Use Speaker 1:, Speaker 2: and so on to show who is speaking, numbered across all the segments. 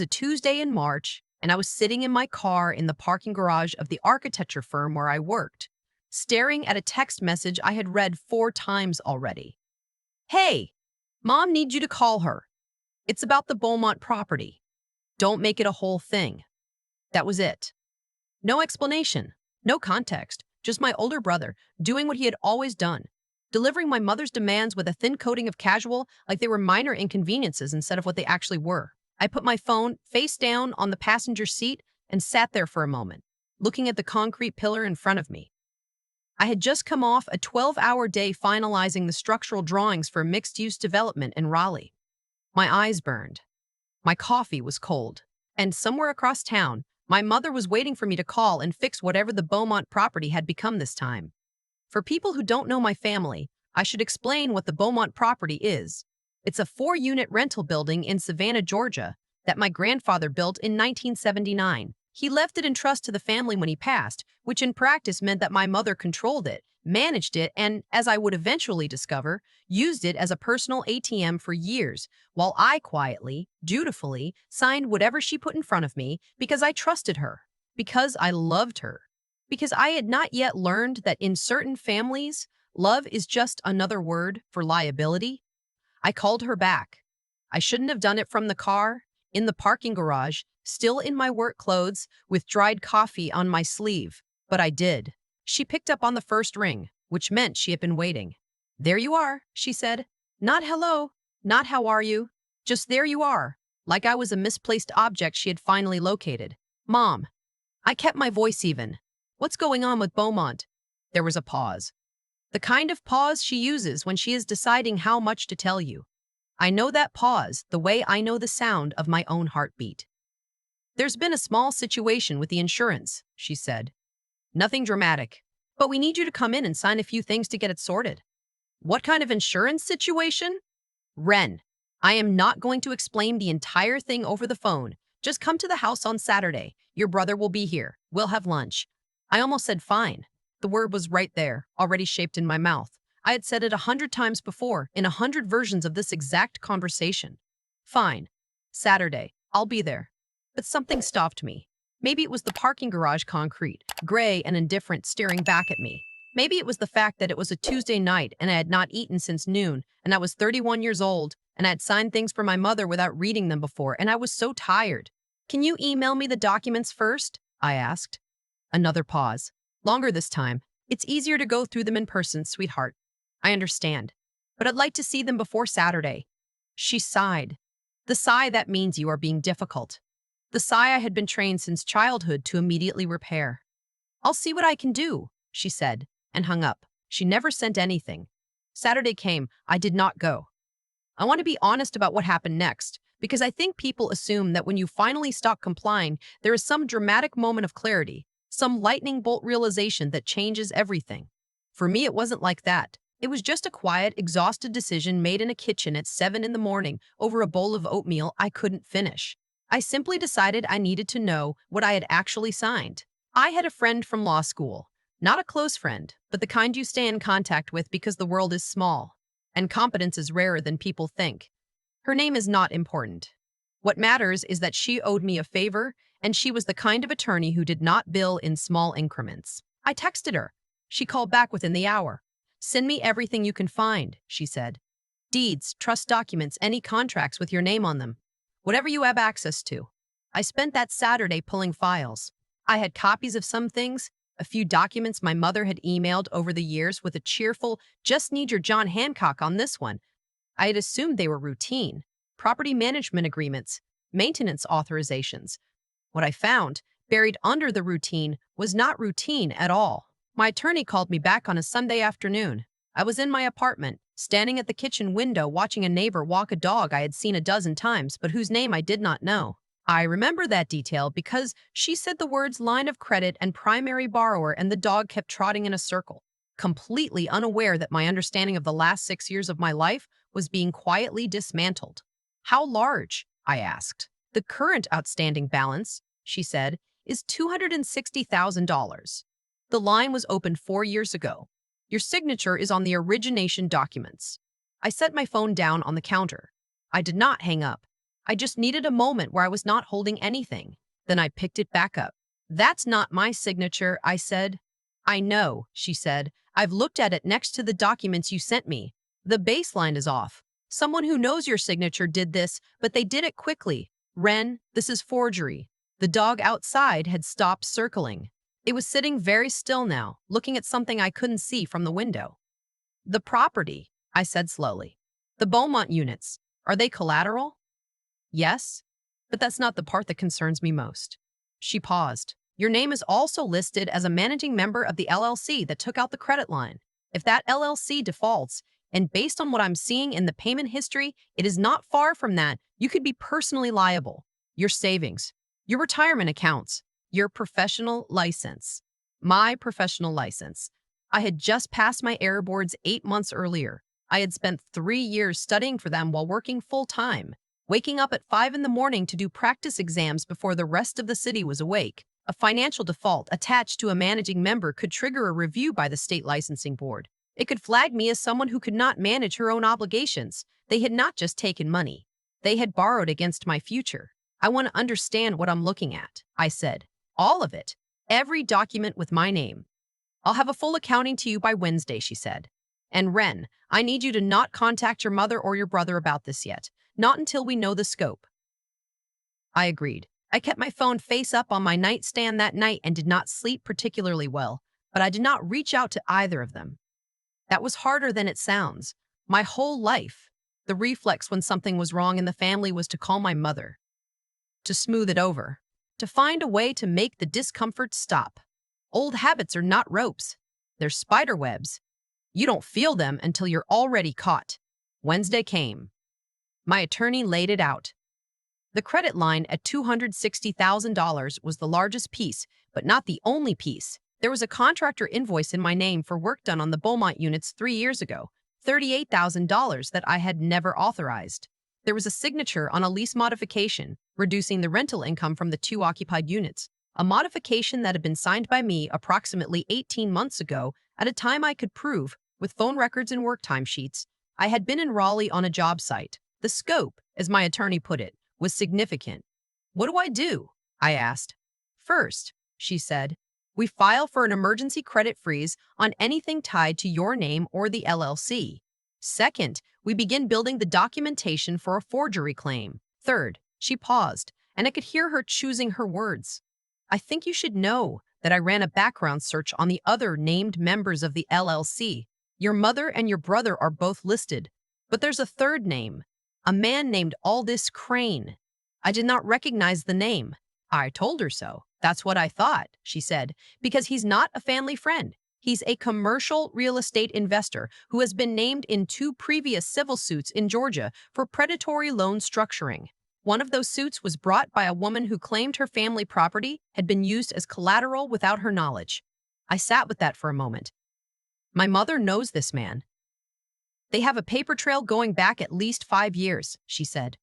Speaker 1: was a Tuesday in March, and I was sitting in my car in the parking garage of the architecture firm where I worked, staring at a text message I had read 4 times already. Hey, Mom needs you to call her. It's about the Beaumont property. Don't make it a whole thing. That was it. No explanation, no context, just my older brother doing what he had always done, delivering my mother's demands with a thin coating of casual, like they were minor inconveniences instead of what they actually were. I put my phone face down on the passenger seat and sat there for a moment, looking at the concrete pillar in front of me. I had just come off a 12-hour day finalizing the structural drawings for a mixed-use development in Raleigh. My eyes burned. My coffee was cold. And somewhere across town, my mother was waiting for me to call and fix whatever the Beaumont property had become this time. For people who don't know my family, I should explain what the Beaumont property is. It's a 4-unit rental building in Savannah, Georgia, that my grandfather built in 1979. He left it in trust to the family when he passed, which in practice meant that my mother controlled it, managed it, and, as I would eventually discover, used it as a personal ATM for years, while I quietly, dutifully, signed whatever she put in front of me because I trusted her, because I loved her, because I had not yet learned that in certain families, love is just another word for liability. I called her back. I shouldn't have done it from the car, in the parking garage, still in my work clothes, with dried coffee on my sleeve, but I did. She picked up on the first ring, which meant she had been waiting. "There you are," she said. Not hello, not how are you, just there you are, like I was a misplaced object she had finally located. "Mom." I kept my voice even. "What's going on with Beaumont?" There was a pause. The kind of pause she uses when she is deciding how much to tell you. I know that pause the way I know the sound of my own heartbeat. "There's been a small situation with the insurance," she said. "Nothing dramatic, but we need you to come in and sign a few things to get it sorted." "What kind of insurance situation?" "Ren, I am not going to explain the entire thing over the phone. Just come to the house on Saturday. Your brother will be here. We'll have lunch." I almost said fine. The word was right there, already shaped in my mouth. I had said it 100 times before, in 100 versions of this exact conversation. Fine. Saturday. I'll be there. But something stopped me. Maybe it was the parking garage concrete, gray and indifferent, staring back at me. Maybe it was the fact that it was a Tuesday night and I had not eaten since noon, and I was 31 years old, and I had signed things for my mother without reading them before, and I was so tired. "Can you email me the documents first?" I asked. Another pause. Longer this time. "It's easier to go through them in person, sweetheart." "I understand. But I'd like to see them before Saturday." She sighed. The sigh that means you are being difficult. The sigh I had been trained since childhood to immediately repair. "I'll see what I can do," she said, and hung up. She never sent anything. Saturday came. I did not go. I want to be honest about what happened next, because I think people assume that when you finally stop complying, there is some dramatic moment of clarity, some lightning bolt realization that changes everything. For me, it wasn't like that. It was just a quiet, exhausted decision made in a kitchen at 7 in the morning over a bowl of oatmeal I couldn't finish. I simply decided I needed to know what I had actually signed. I had a friend from law school. Not a close friend, but the kind you stay in contact with because the world is small, and competence is rarer than people think. Her name is not important. What matters is that she owed me a favor, and she was the kind of attorney who did not bill in small increments. I texted her. She called back within the hour. "Send me everything you can find," she said. "Deeds, trust documents, any contracts with your name on them. Whatever you have access to." I spent that Saturday pulling files. I had copies of some things, a few documents my mother had emailed over the years with a cheerful, "Just need your John Hancock on this one." I had assumed they were routine. Property management agreements, maintenance authorizations. What I found, buried under the routine, was not routine at all. My attorney called me back on a Sunday afternoon. I was in my apartment, standing at the kitchen window watching a neighbor walk a dog I had seen a dozen times but whose name I did not know. I remember that detail because she said the words line of credit and primary borrower and the dog kept trotting in a circle, completely unaware that my understanding of the last 6 years of my life was being quietly dismantled. "How large?" I asked. "The current outstanding balance," she said, "is $260,000. The line was opened 4 years ago. Your signature is on the origination documents." I set my phone down on the counter. I did not hang up. I just needed a moment where I was not holding anything. Then I picked it back up. That's not my signature, I said. I know, she said. I've looked at it next to the documents you sent me. The baseline is off. Someone who knows your signature did this, but they did it quickly. Ren, this is forgery. The dog outside had stopped circling. It was sitting very still now, looking at something I couldn't see from the window. The property, I said slowly. The Beaumont units, are they collateral? Yes, but that's not the part that concerns me most. She paused. Your name is also listed as a managing member of the LLC that took out the credit line. If that LLC defaults, and based on what I'm seeing in the payment history, it is not far from that, you could be personally liable. Your savings, your retirement accounts, your professional license. My professional license. I had just passed my air boards 8 months earlier. I had spent 3 years studying for them while working full-time, waking up at 5 in the morning to do practice exams before the rest of the city was awake. A financial default attached to a managing member could trigger a review by the state licensing board. It could flag me as someone who could not manage her own obligations. They had not just taken money. They had borrowed against my future. I want to understand what I'm looking at, I said. All of it. Every document with my name. I'll have a full accounting to you by Wednesday, she said. And Ren, I need you to not contact your mother or your brother about this yet. Not until we know the scope. I agreed. I kept my phone face up on my nightstand that night and did not sleep particularly well, but I did not reach out to either of them. That was harder than it sounds. My whole life, the reflex when something was wrong in the family was to call my mother, to smooth it over, to find a way to make the discomfort stop. Old habits are not ropes. They're spider webs. You don't feel them until you're already caught. Wednesday came. My attorney laid it out. The credit line at $260,000 was the largest piece, but not the only piece. There was a contractor invoice in my name for work done on the Beaumont units 3 years ago, $38,000 that I had never authorized. There was a signature on a lease modification, reducing the rental income from the 2 occupied units, a modification that had been signed by me approximately 18 months ago at a time I could prove, with phone records and work timesheets, I had been in Raleigh on a job site. The scope, as my attorney put it, was significant. What do I do? I asked. First, she said, we file for an emergency credit freeze on anything tied to your name or the LLC. Second, we begin building the documentation for a forgery claim. Third, she paused, and I could hear her choosing her words. I think you should know that I ran a background search on the other named members of the LLC. Your mother and your brother are both listed, but there's a third name, a man named Aldous Crane. I did not recognize the name. I told her so. That's what I thought, she said, because he's not a family friend. He's a commercial real estate investor who has been named in 2 previous civil suits in Georgia for predatory loan structuring. One of those suits was brought by a woman who claimed her family property had been used as collateral without her knowledge. I sat with that for a moment. My mother knows this man. They have a paper trail going back at least 5 years, she said.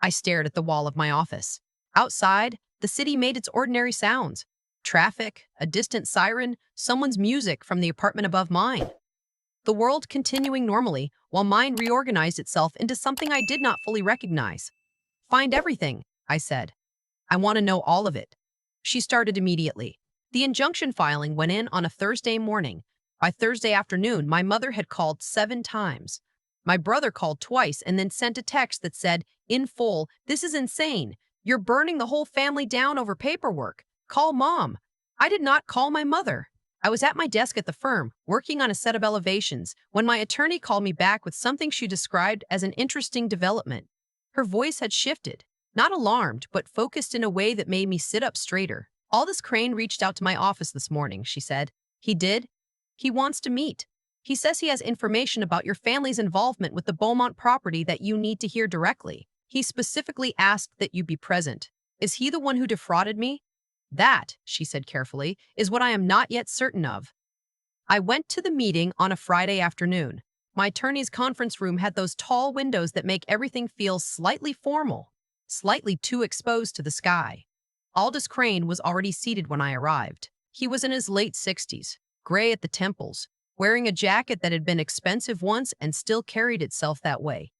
Speaker 1: I stared at the wall of my office. Outside, the city made its ordinary sounds. Traffic, a distant siren, someone's music from the apartment above mine. The world continuing normally, while mine reorganized itself into something I did not fully recognize. Find everything, I said. I want to know all of it. She started immediately. The injunction filing went in on a Thursday morning. By Thursday afternoon, my mother had called 7 times. My brother called twice and then sent a text that said, in full, "This is insane. You're burning the whole family down over paperwork. Call Mom." I did not call my mother. I was at my desk at the firm, working on a set of elevations, when my attorney called me back with something she described as an interesting development. Her voice had shifted, not alarmed, but focused in a way that made me sit up straighter. Aldous Crane reached out to my office this morning, she said. He did? He wants to meet. He says he has information about your family's involvement with the Beaumont property that you need to hear directly. He specifically asked that you be present. Is he the one who defrauded me? That, she said carefully, is what I am not yet certain of. I went to the meeting on a Friday afternoon. My attorney's conference room had those tall windows that make everything feel slightly formal, slightly too exposed to the sky. Aldous Crane was already seated when I arrived. He was in his late 60s, gray at the temples, wearing a jacket that had been expensive once and still carried itself that way.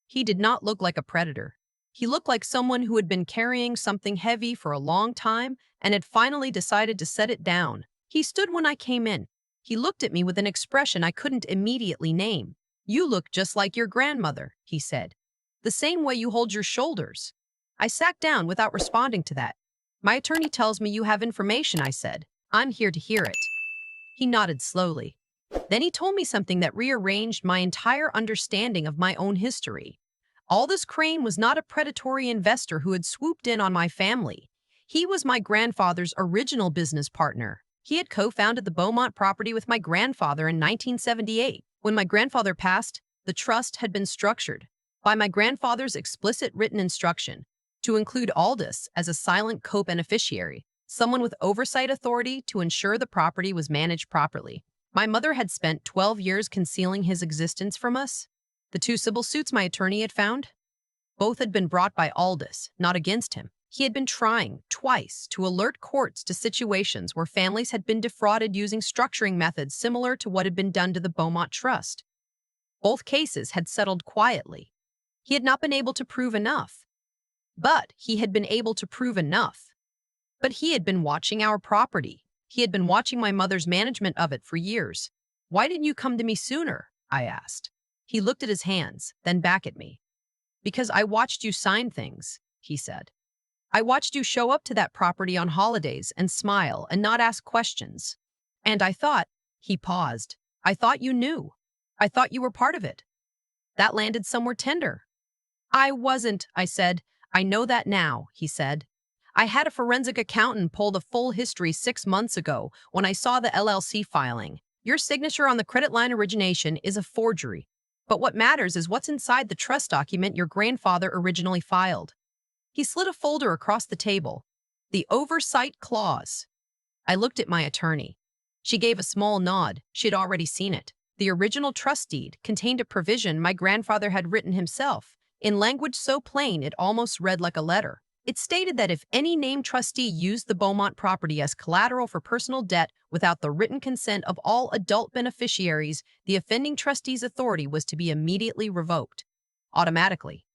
Speaker 1: He did not look like a predator. He looked like someone who had been carrying something heavy for a long time and had finally decided to set it down. He stood when I came in. He looked at me with an expression I couldn't immediately name. "You look just like your grandmother," he said. "The same way you hold your shoulders." I sat down without responding to that. "My attorney tells me you have information," I said. "I'm here to hear it." He nodded slowly. Then he told me something that rearranged my entire understanding of my own history. Aldous Crane was not a predatory investor who had swooped in on my family. He was my grandfather's original business partner. He had co-founded the Beaumont property with my grandfather in 1978. When my grandfather passed, the trust had been structured by my grandfather's explicit written instruction to include Aldous as a silent co-beneficiary, someone with oversight authority to ensure the property was managed properly. My mother had spent 12 years concealing his existence from us. The two civil suits my attorney had found, both had been brought by Aldous, not against him. He had been trying, twice, to alert courts to situations where families had been defrauded using structuring methods similar to what had been done to the Beaumont Trust. Both cases had settled quietly. He had not been able to prove enough. But he had been able to prove enough. But he had been watching our property. He had been watching my mother's management of it for years. "Why didn't you come to me sooner?" I asked. He looked at his hands, then back at me. "Because I watched you sign things," he said. "I watched you show up to that property on holidays and smile and not ask questions. And I thought," he paused, "I thought you knew. I thought you were part of it." That landed somewhere tender. "I wasn't," I said. "I know that now," he said. "I had a forensic accountant pull the full history 6 months ago when I saw the LLC filing. Your signature on the credit line origination is a forgery. But what matters is what's inside the trust document your grandfather originally filed." He slid a folder across the table. "The oversight clause." I looked at my attorney. She gave a small nod. She had already seen it. The original trust deed contained a provision my grandfather had written himself, in language so plain it almost read like a letter. It stated that if any named trustee used the Beaumont property as collateral for personal debt without the written consent of all adult beneficiaries, the offending trustee's authority was to be immediately revoked. Automatically.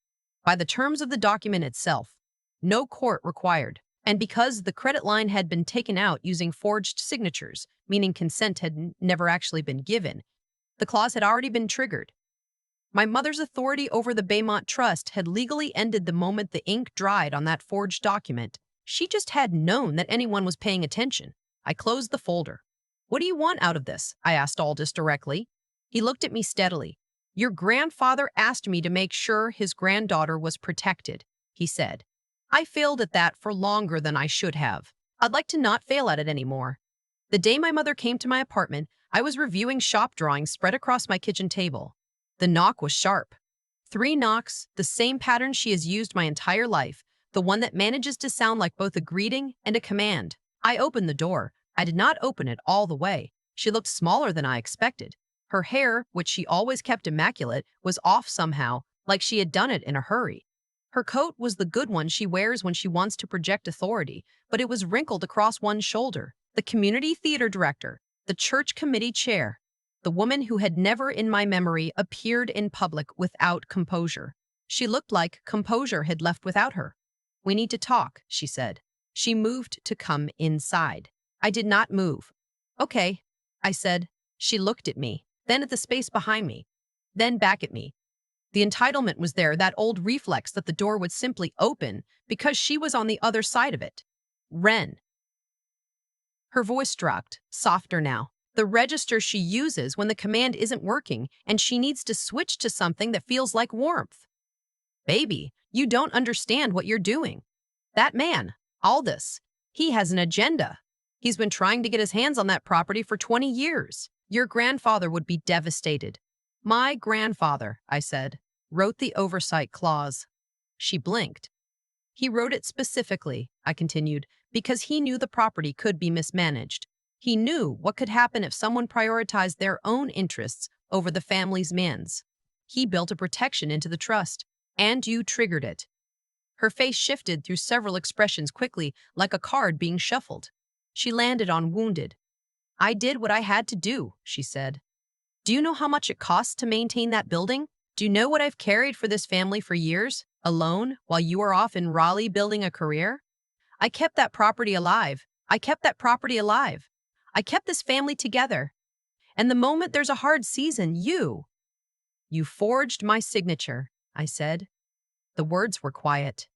Speaker 1: By the terms of the document itself. No court required. And because the credit line had been taken out using forged signatures, meaning consent had never actually been given, the clause had already been triggered. My mother's authority over the Beaumont Trust had legally ended the moment the ink dried on that forged document. She just hadn't known that anyone was paying attention. I closed the folder. "What do you want out of this?" I asked Aldous directly. He looked at me steadily. "Your grandfather asked me to make sure his granddaughter was protected," he said. "I failed at that for longer than I should have. I'd like to not fail at it anymore." The day my mother came to my apartment, I was reviewing shop drawings spread across my kitchen table. The knock was sharp. 3 knocks, the same pattern she has used my entire life, the one that manages to sound like both a greeting and a command. I opened the door. I did not open it all the way. She looked smaller than I expected. Her hair, which she always kept immaculate, was off somehow, like she had done it in a hurry. Her coat was the good one she wears when she wants to project authority, but it was wrinkled across one shoulder. The community theater director, the church committee chair, the woman who had never in my memory appeared in public without composure. She looked like composure had left without her. "We need to talk," she said. She moved to come inside. I did not move. "Okay," I said. She looked at me, then at the space behind me, then back at me. The entitlement was there, that old reflex that the door would simply open because she was on the other side of it. "Ren." Her voice dropped, softer now. "The register she uses when the command isn't working and she needs to switch to something that feels like warmth." "Baby, you don't understand what you're doing. That man, Aldous, he has an agenda. He's been trying to get his hands on that property for 20 years. Your grandfather would be devastated." "My grandfather," I said, "wrote the oversight clause." She blinked. "He wrote it specifically," I continued, "because he knew the property could be mismanaged. He knew what could happen if someone prioritized their own interests over the family's man's. He built a protection into the trust, and you triggered it." Her face shifted through several expressions quickly, like a card being shuffled. She landed on wounded. "I did what I had to do," she said. "Do you know how much it costs to maintain that building? Do you know what I've carried for this family for years? Alone, while you were off in Raleigh building a career? I kept that property alive. I kept that property alive. I kept this family together. And the moment there's a hard season, you forged my signature, I said. The words were quiet.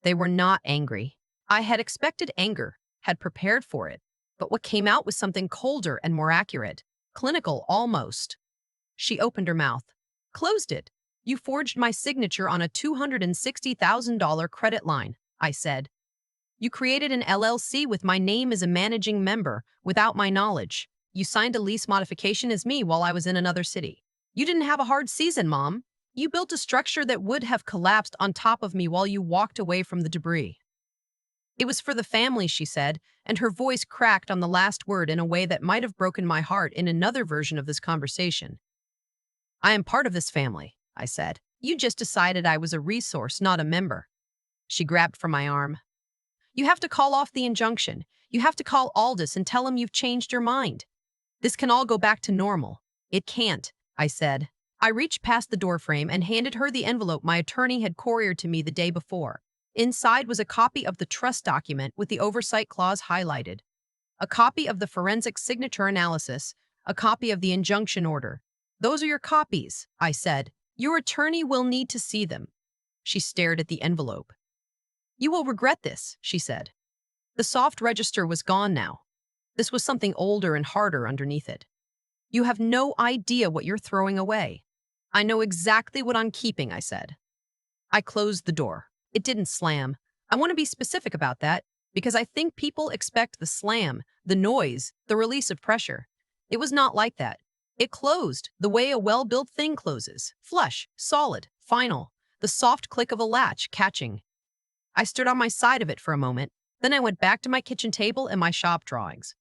Speaker 1: They were not angry. I had expected anger, had prepared for it, but what came out was something colder and more accurate, clinical almost. She opened her mouth, closed it. You forged my signature on a $260,000 credit line, I said. You created an LLC with my name as a managing member without my knowledge. You signed a lease modification as me while I was in another city. You didn't have a hard season, Mom. You built a structure that would have collapsed on top of me while you walked away from the debris. It was for the family, she said, and her voice cracked on the last word in a way that might have broken my heart in another version of this conversation. I am part of this family, I said. You just decided I was a resource, not a member. She grabbed for my arm. You have to call off the injunction. You have to call Aldous and tell him you've changed your mind. This can all go back to normal. It can't, I said. I reached past the doorframe and handed her the envelope my attorney had couriered to me the day before. Inside was a copy of the trust document with the oversight clause highlighted, a copy of the forensic signature analysis, a copy of the injunction order. Those are your copies, I said. Your attorney will need to see them. She stared at the envelope. You will regret this, she said. The soft register was gone now. This was something older and harder underneath it. You have no idea what you're throwing away. I know exactly what I'm keeping, I said. I closed the door. It didn't slam. I want to be specific about that because I think people expect the slam, the noise, the release of pressure. It was not like that. It closed the way a well-built thing closes. Flush, solid, final. The soft click of a latch catching. I stood on my side of it for a moment. Then I went back to my kitchen table and my shop drawings.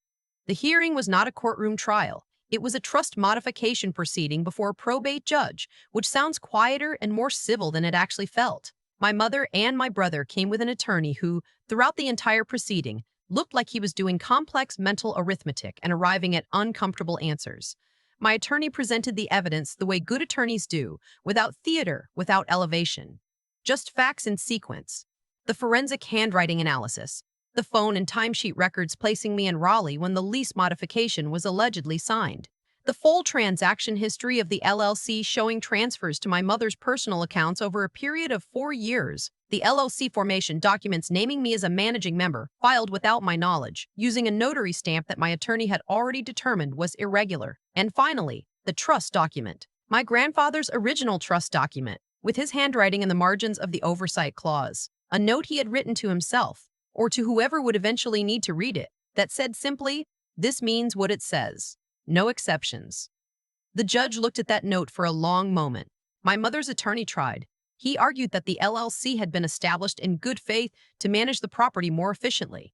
Speaker 1: The hearing was not a courtroom trial. It was a trust modification proceeding before a probate judge, which sounds quieter and more civil than it actually felt. My mother and my brother came with an attorney who, throughout the entire proceeding, looked like he was doing complex mental arithmetic and arriving at uncomfortable answers. My attorney presented the evidence the way good attorneys do, without theater, without elevation. Just facts in sequence. The forensic handwriting analysis, the phone and timesheet records placing me in Raleigh when the lease modification was allegedly signed. The full transaction history of the LLC showing transfers to my mother's personal accounts over a period of 4 years. The LLC formation documents naming me as a managing member, filed without my knowledge, using a notary stamp that my attorney had already determined was irregular. And finally, the trust document, my grandfather's original trust document, with his handwriting in the margins of the oversight clause. A note he had written to himself, or to whoever would eventually need to read it, that said simply, "This means what it says. No exceptions." The judge looked at that note for a long moment. My mother's attorney tried. He argued that the LLC had been established in good faith to manage the property more efficiently.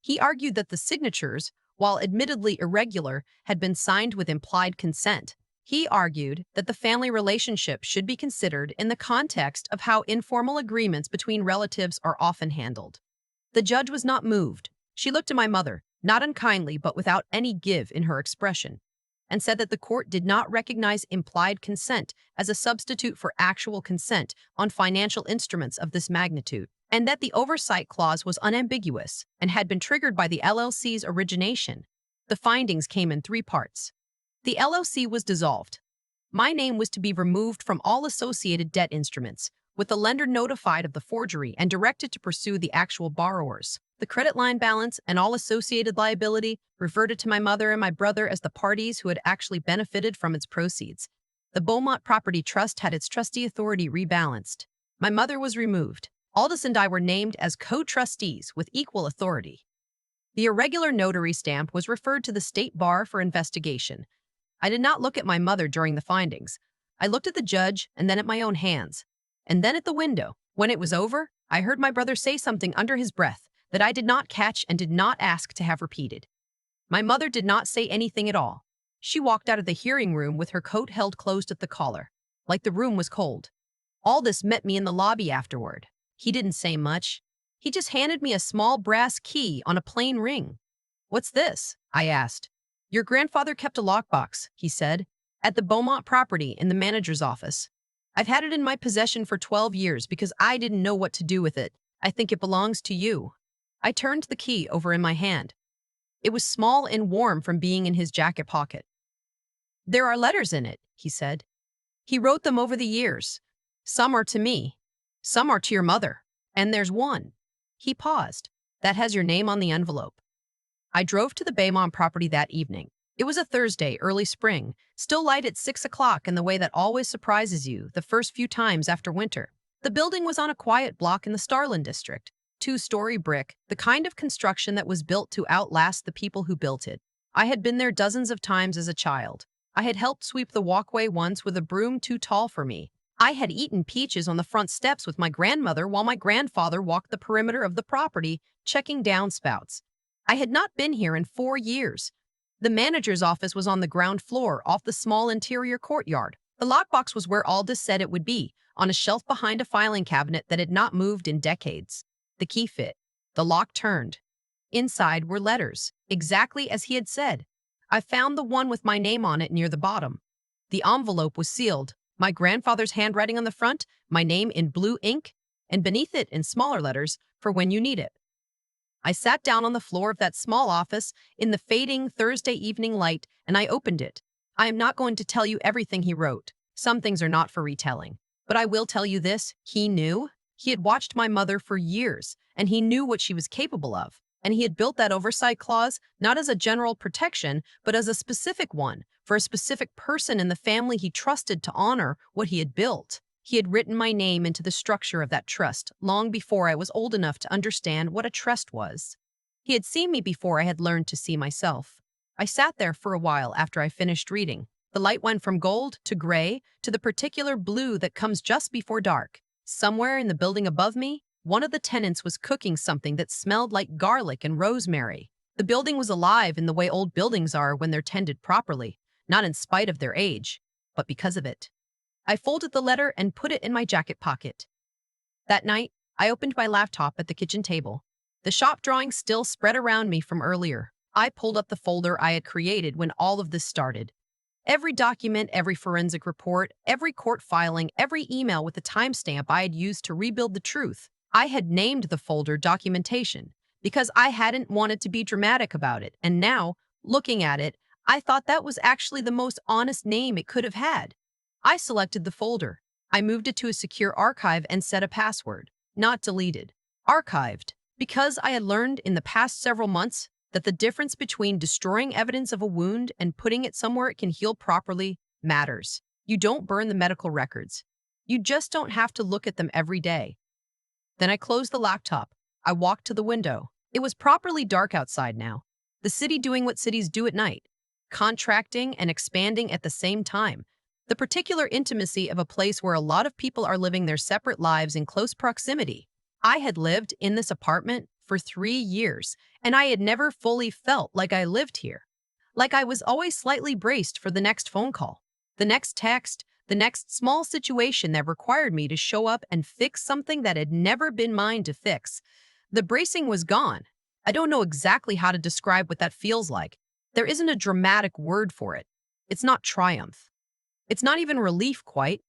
Speaker 1: He argued that the signatures, while admittedly irregular, had been signed with implied consent. He argued that the family relationship should be considered in the context of how informal agreements between relatives are often handled. The judge was not moved. She looked at my mother, not unkindly but without any give in her expression, and said that the court did not recognize implied consent as a substitute for actual consent on financial instruments of this magnitude, and that the oversight clause was unambiguous and had been triggered by the LLC's origination. The findings came in 3 parts. The LLC was dissolved. My name was to be removed from all associated debt instruments, with the lender notified of the forgery and directed to pursue the actual borrowers. The credit line balance and all associated liability reverted to my mother and my brother as the parties who had actually benefited from its proceeds. The Beaumont Property Trust had its trustee authority rebalanced. My mother was removed. Aldous and I were named as co-trustees with equal authority. The irregular notary stamp was referred to the state bar for investigation. I did not look at my mother during the findings. I looked at the judge and then at my own hands, and then at the window. When it was over, I heard my brother say something under his breath that I did not catch and did not ask to have repeated. My mother did not say anything at all. She walked out of the hearing room with her coat held closed at the collar, like the room was cold. Aldous met me in the lobby afterward. He didn't say much. He just handed me a small brass key on a plain ring. "What's this?" I asked. "Your grandfather kept a lockbox," he said, "at the Beaumont property in the manager's office. I've had it in my possession for 12 years because I didn't know what to do with it. I think it belongs to you." I turned the key over in my hand. It was small and warm from being in his jacket pocket. "There are letters in it," he said. "He wrote them over the years. Some are to me. Some are to your mother. And there's one." He paused. "That has your name on the envelope." I drove to the Baymont property that evening. It was a Thursday, early spring, still light at 6 o'clock in the way that always surprises you the first few times after winter. The building was on a quiet block in the Starland district, two-story brick, the kind of construction that was built to outlast the people who built it. I had been there dozens of times as a child. I had helped sweep the walkway once with a broom too tall for me. I had eaten peaches on the front steps with my grandmother while my grandfather walked the perimeter of the property, checking downspouts. I had not been here in 4 years. The manager's office was on the ground floor, off the small interior courtyard. The lockbox was where Aldous said it would be, on a shelf behind a filing cabinet that had not moved in decades. The key fit. The lock turned. Inside were letters, exactly as he had said. I found the one with my name on it near the bottom. The envelope was sealed, my grandfather's handwriting on the front, my name in blue ink, and beneath it, in smaller letters, "For when you need it." I sat down on the floor of that small office in the fading Thursday evening light, and I opened it. I am not going to tell you everything he wrote. Some things are not for retelling. But I will tell you this: he knew. He had watched my mother for years, and he knew what she was capable of. And he had built that oversight clause not as a general protection, but as a specific one for a specific person in the family he trusted to honor what he had built. He had written my name into the structure of that trust long before I was old enough to understand what a trust was. He had seen me before I had learned to see myself. I sat there for a while after I finished reading. The light went from gold to gray to the particular blue that comes just before dark. Somewhere in the building above me, one of the tenants was cooking something that smelled like garlic and rosemary. The building was alive in the way old buildings are when they're tended properly, not in spite of their age, but because of it. I folded the letter and put it in my jacket pocket. That night, I opened my laptop at the kitchen table. The shop drawings still spread around me from earlier. I pulled up the folder I had created when all of this started. Every document, every forensic report, every court filing, every email with the timestamp I had used to rebuild the truth. I had named the folder Documentation because I hadn't wanted to be dramatic about it, and now, looking at it, I thought that was actually the most honest name it could have had. I selected the folder. I moved it to a secure archive and set a password. Not deleted. Archived. Because I had learned in the past several months that the difference between destroying evidence of a wound and putting it somewhere it can heal properly matters. You don't burn the medical records. You just don't have to look at them every day. Then I closed the laptop. I walked to the window. It was properly dark outside now. The city doing what cities do at night. Contracting and expanding at the same time. The particular intimacy of a place where a lot of people are living their separate lives in close proximity. I had lived in this apartment for 3 years, and I had never fully felt like I lived here. Like I was always slightly braced for the next phone call, the next text, the next small situation that required me to show up and fix something that had never been mine to fix. The bracing was gone. I don't know exactly how to describe what that feels like. There isn't a dramatic word for it. It's not triumph. It's not even relief quite.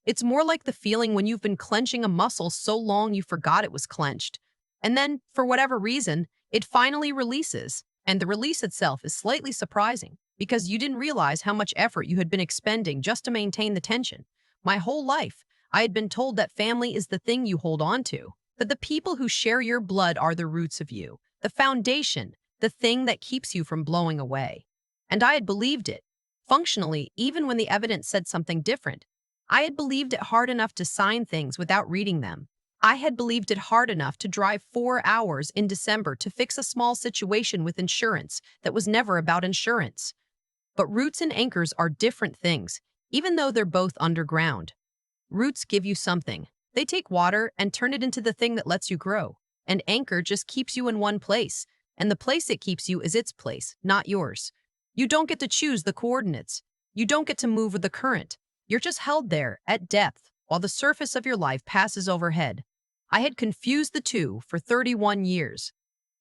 Speaker 1: It's more like the feeling when you've been clenching a muscle so long you forgot it was clenched. And then, for whatever reason, it finally releases. And the release itself is slightly surprising because you didn't realize how much effort you had been expending just to maintain the tension. My whole life, I had been told that family is the thing you hold on to, that the people who share your blood are the roots of you, the foundation, the thing that keeps you from blowing away. And I had believed it. Functionally, even when the evidence said something different. I had believed it hard enough to sign things without reading them. I had believed it hard enough to drive 4 hours in December to fix a small situation with insurance that was never about insurance. But roots and anchors are different things, even though they're both underground. Roots give you something. They take water and turn it into the thing that lets you grow. An anchor just keeps you in one place, and the place it keeps you is its place, not yours. You don't get to choose the coordinates. You don't get to move with the current. You're just held there, at depth, while the surface of your life passes overhead. I had confused the two for 31 years.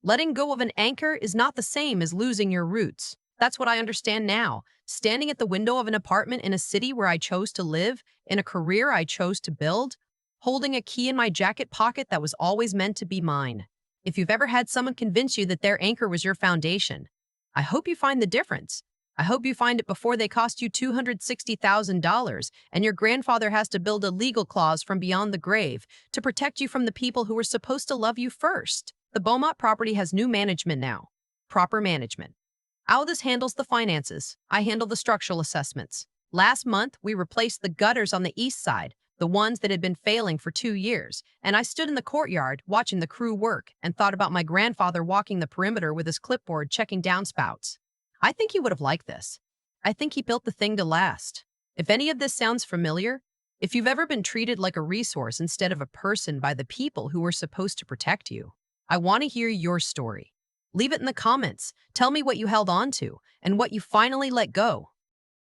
Speaker 1: Letting go of an anchor is not the same as losing your roots. That's what I understand now. Standing at the window of an apartment in a city where I chose to live, in a career I chose to build, holding a key in my jacket pocket that was always meant to be mine. If you've ever had someone convince you that their anchor was your foundation, I hope you find the difference. I hope you find it before they cost you $260,000 and your grandfather has to build a legal clause from beyond the grave to protect you from the people who were supposed to love you first. The Beaumont property has new management now. Proper management. Aldous handles the finances. I handle the structural assessments. Last month, we replaced the gutters on the east side, the ones that had been failing for 2 years, and I stood in the courtyard watching the crew work and thought about my grandfather walking the perimeter with his clipboard checking downspouts. I think he would have liked this. I think he built the thing to last. If any of this sounds familiar, if you've ever been treated like a resource instead of a person by the people who were supposed to protect you, I want to hear your story. Leave it in the comments. Tell me what you held on to and what you finally let go.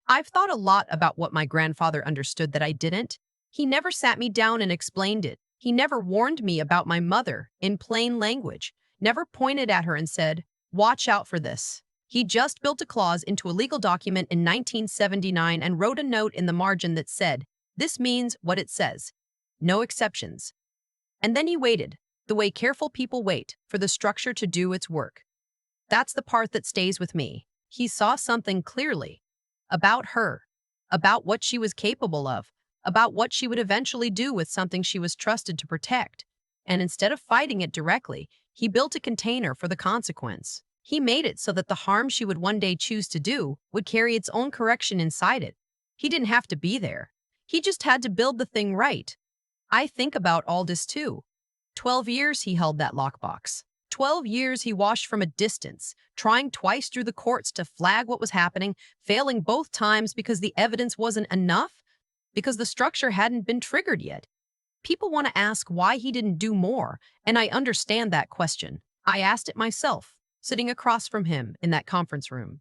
Speaker 1: I've thought a lot about what my grandfather understood that I didn't. He never sat me down and explained it. He never warned me about my mother in plain language, never pointed at her and said, "Watch out for this." He just built a clause into a legal document in 1979 and wrote a note in the margin that said, "This means what it says. No exceptions." And then he waited, the way careful people wait for the structure to do its work. That's the part that stays with me. He saw something clearly about her, about what she was capable of, about what she would eventually do with something she was trusted to protect. And instead of fighting it directly, he built a container for the consequence. He made it so that the harm she would one day choose to do would carry its own correction inside it. He didn't have to be there. He just had to build the thing right. I think about all this too. 12 years he held that lockbox. 12 years he watched from a distance, trying twice through the courts to flag what was happening, failing both times because the evidence wasn't enough, because the structure hadn't been triggered yet. People want to ask why he didn't do more, and I understand that question. I asked it myself, sitting across from him in that conference room.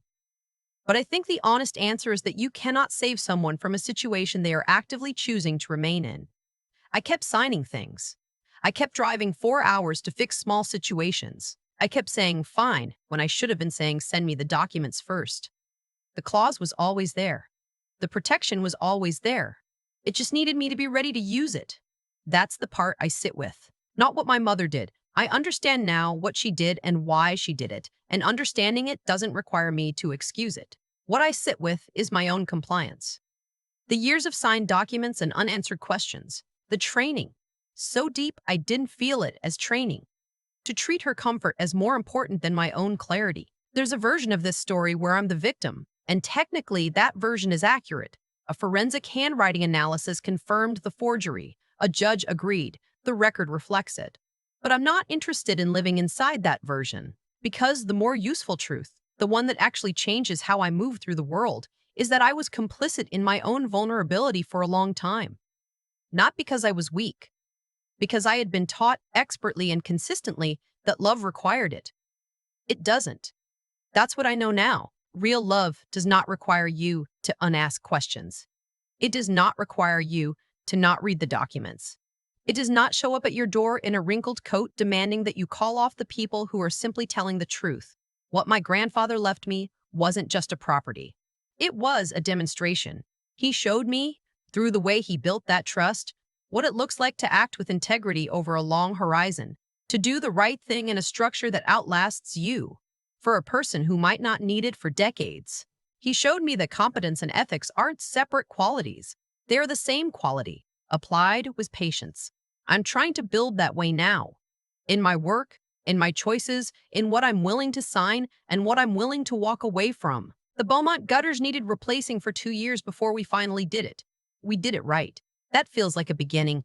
Speaker 1: But I think the honest answer is that you cannot save someone from a situation they are actively choosing to remain in. I kept signing things. I kept driving 4 hours to fix small situations. I kept saying, "Fine," when I should have been saying, "Send me the documents first." The clause was always there. The protection was always there. It just needed me to be ready to use it. That's the part I sit with. Not what my mother did. I understand now what she did and why she did it, and understanding it doesn't require me to excuse it. What I sit with is my own compliance. The years of signed documents and unanswered questions. The training. So deep I didn't feel it as training. To treat her comfort as more important than my own clarity. There's a version of this story where I'm the victim, and technically that version is accurate. A forensic handwriting analysis confirmed the forgery. A judge agreed. The record reflects it. But I'm not interested in living inside that version, because the more useful truth, the one that actually changes how I move through the world, is that I was complicit in my own vulnerability for a long time. Not because I was weak, because I had been taught expertly and consistently that love required it. It doesn't. That's what I know now. Real love does not require you to unask questions. It does not require you to not read the documents. It does not show up at your door in a wrinkled coat demanding that you call off the people who are simply telling the truth. What my grandfather left me wasn't just a property. It was a demonstration. He showed me, through the way he built that trust, what it looks like to act with integrity over a long horizon, to do the right thing in a structure that outlasts you, for a person who might not need it for decades. He showed me that competence and ethics aren't separate qualities. They are the same quality, applied with patience. I'm trying to build that way now. In my work, in my choices, in what I'm willing to sign and what I'm willing to walk away from. The Beaumont gutters needed replacing for 2 years before we finally did it. We did it right. That feels like a beginning,